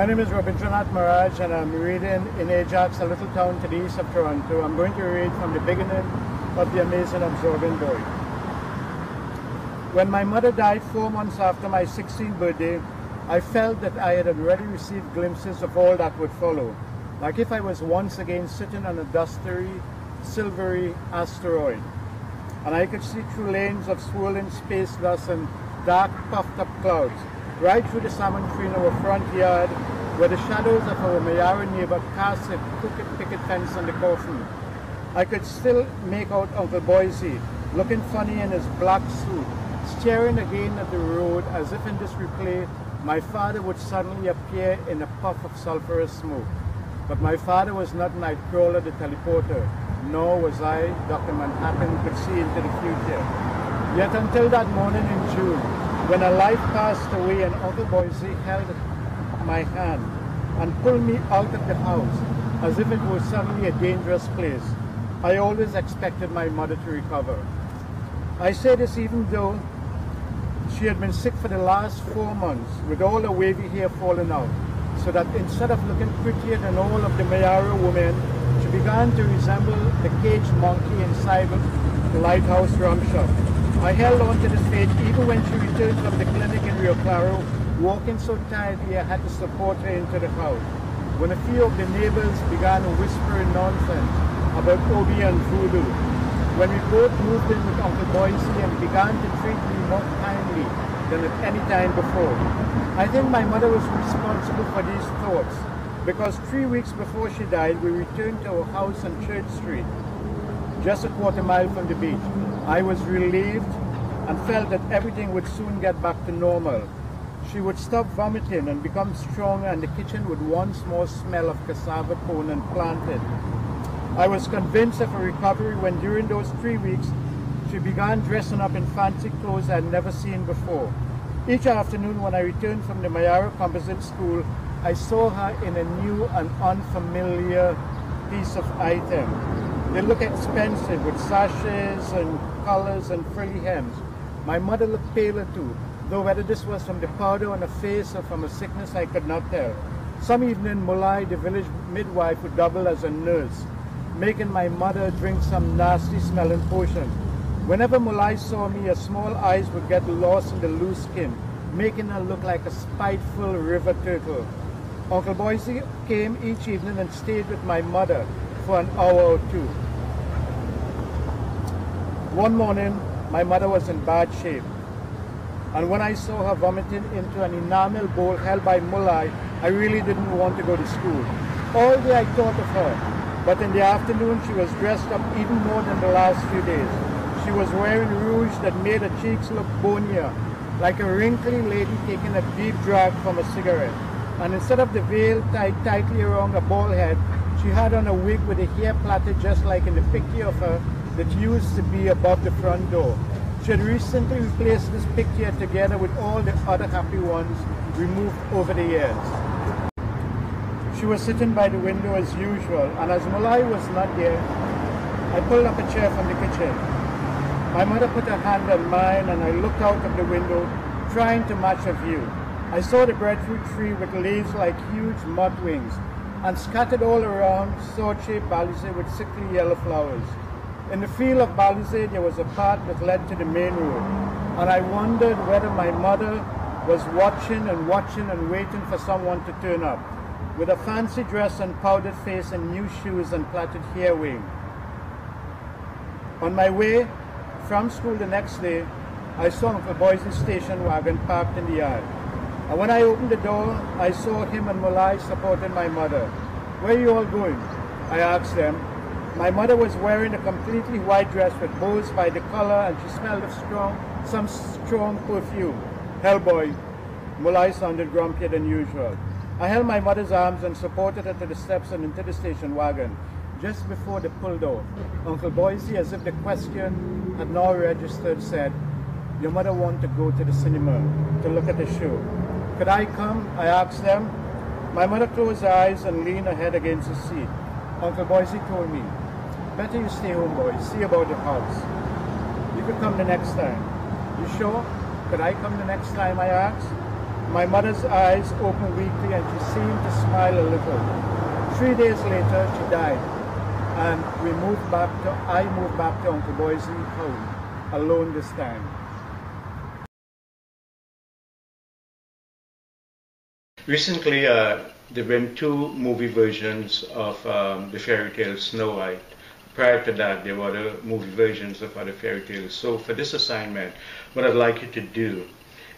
My name is Rabindranath Maharaj and I'm reading in Ajax, a little town to the east of Toronto. I'm going to read from the beginning of The Amazing Absorbing Boy. When my mother died 4 months after my 16th birthday, I felt that I had already received glimpses of all that would follow, like if I was once again sitting on a dusty, silvery asteroid. And I could see through lanes of swirling space dust and dark puffed up clouds, right through the salmon tree in our front yard, where the shadows of our Mayara neighbor cast a crooked picket fence on the coffin. I could still make out Uncle Boise, looking funny in his black suit, staring again at the road as if in this replay my father would suddenly appear in a puff of sulphurous smoke. But my father was not Nightcrawler the teleporter, nor was I Dr. Manhattan who could see into the future. Yet until that morning in June, when a life passed away and Uncle Boise held my hand and pulled me out of the house as if it was suddenly a dangerous place, I always expected my mother to recover. I say this even though she had been sick for the last 4 months with all her wavy hair falling out, so that instead of looking prettier than all of the Mayara women, she began to resemble the caged monkey inside the lighthouse rum shop. I held on to this faith even when she returned from the clinic in Rio Claro, walking so tiredly I had to support her into the house. When a few of the neighbors began whispering nonsense about Obi and Voodoo, when we both moved in with Uncle Boise and began to treat me more kindly than at any time before. I think my mother was responsible for these thoughts, because 3 weeks before she died, we returned to our house on Church Street, just a quarter mile from the beach. I was relieved and felt that everything would soon get back to normal. She would stop vomiting and become stronger, and the kitchen would once more smell of cassava pone and planted. I was convinced of a recovery when during those 3 weeks, she began dressing up in fancy clothes I had never seen before. Each afternoon when I returned from the Mayara Composite School, I saw her in a new and unfamiliar piece of item. They look expensive with sashes and collars and frilly hems. My mother looked paler too, though whether this was from the powder on her face or from a sickness I could not tell. Some evening Mulai, the village midwife, would double as a nurse, making my mother drink some nasty smelling potion. Whenever Mulai saw me, her small eyes would get lost in the loose skin, making her look like a spiteful river turtle. Uncle Boise came each evening and stayed with my mother for an hour or two. One morning, my mother was in bad shape, and when I saw her vomiting into an enamel bowl held by Mulai, I really didn't want to go to school. All day I thought of her, but in the afternoon she was dressed up even more than the last few days. She was wearing rouge that made her cheeks look bonier, like a wrinkly lady taking a deep drag from a cigarette. And instead of the veil tied tightly around her bald head, she had on a wig with the hair plaited just like in the picture of her that used to be above the front door. She had recently replaced this picture together with all the other happy ones removed over the years. She was sitting by the window as usual, and as Mulai was not there, I pulled up a chair from the kitchen. My mother put her hand on mine and I looked out of the window, trying to match her view. I saw the breadfruit tree with leaves like huge mud wings, and scattered all around sword-shaped balustrade with sickly yellow flowers. In the field of balustrade there was a path that led to the main road, and I wondered whether my mother was watching and waiting for someone to turn up, with a fancy dress and powdered face and new shoes and plaited hair wing. On my way from school the next day, I saw Uncle Boise's station wagon parked in the yard. And when I opened the door, I saw him and Mulai supporting my mother. "Where are you all going?" I asked them. My mother was wearing a completely white dress with bows by the collar, and she smelled of some strong perfume. "Hell, boy." Mulai sounded grumpier than usual. I held my mother's arms and supported her to the steps and into the station wagon. Just before they pulled off, Uncle Boise, as if the question had now registered, said, "Your mother wanted to go to the cinema to look at the show. Could I come?" I asked them. My mother closed her eyes and leaned her head against the seat. Uncle Boise told me, "Better you stay home, boy. See about the house. You could come the next time." "You sure? Could I come the next time?" I asked. My mother's eyes opened weakly and she seemed to smile a little. 3 days later, she died, and I moved back to Uncle Boise home, alone this time. Recently, there have been 2 movie versions of the fairy tale Snow White. Prior to that, there were other movie versions of other fairy tales. So for this assignment, what I'd like you to do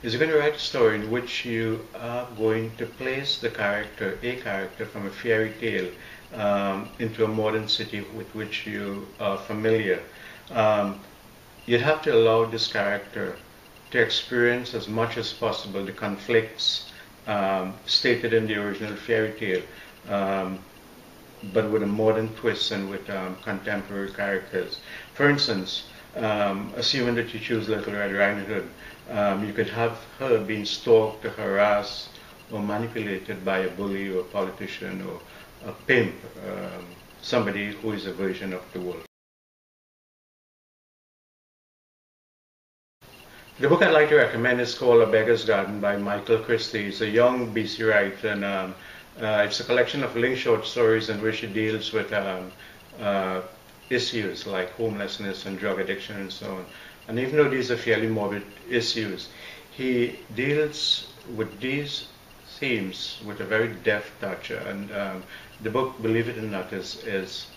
is you're going to write a story in which you are going to place a character from a fairy tale into a modern city with which you are familiar. You'd have to allow this character to experience as much as possible the conflicts stated in the original fairy tale, but with a modern twist and with contemporary characters. For instance, assuming that you choose Little Red Riding Hood, you could have her being stalked or harassed or manipulated by a bully or a politician or a pimp, somebody who is a version of the wolf. The book I'd like to recommend is called A Beggar's Garden by Michael Christie. He's a young BC writer, and it's a collection of linked short stories in which he deals with issues like homelessness and drug addiction and so on. And even though these are fairly morbid issues, he deals with these themes with a very deft touch. And the book, believe it or not, is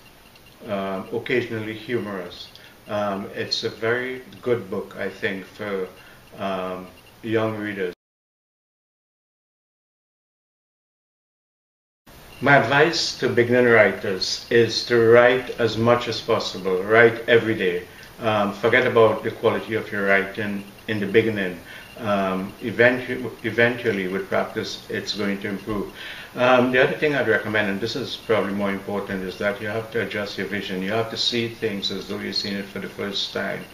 occasionally humorous. It's a very good book, I think, for young readers. My advice to beginning writers is to write as much as possible. Write every day. Forget about the quality of your writing in the beginning. Eventually, with practice, it's going to improve. The other thing I'd recommend, and this is probably more important, is that you have to adjust your vision. You have to see things as though you're seeing it for the first time.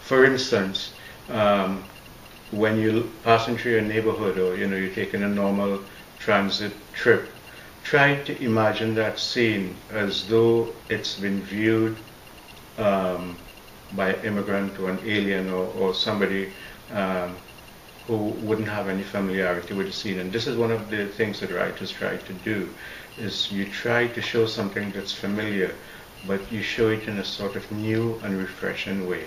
For instance, when you're passing through your neighborhood, or you're taking a normal transit trip, try to imagine that scene as though it's been viewed by an immigrant or an alien or somebody who wouldn't have any familiarity with the scene. And this is one of the things that writers try to do, is you try to show something that's familiar, but you show it in a sort of new and refreshing way.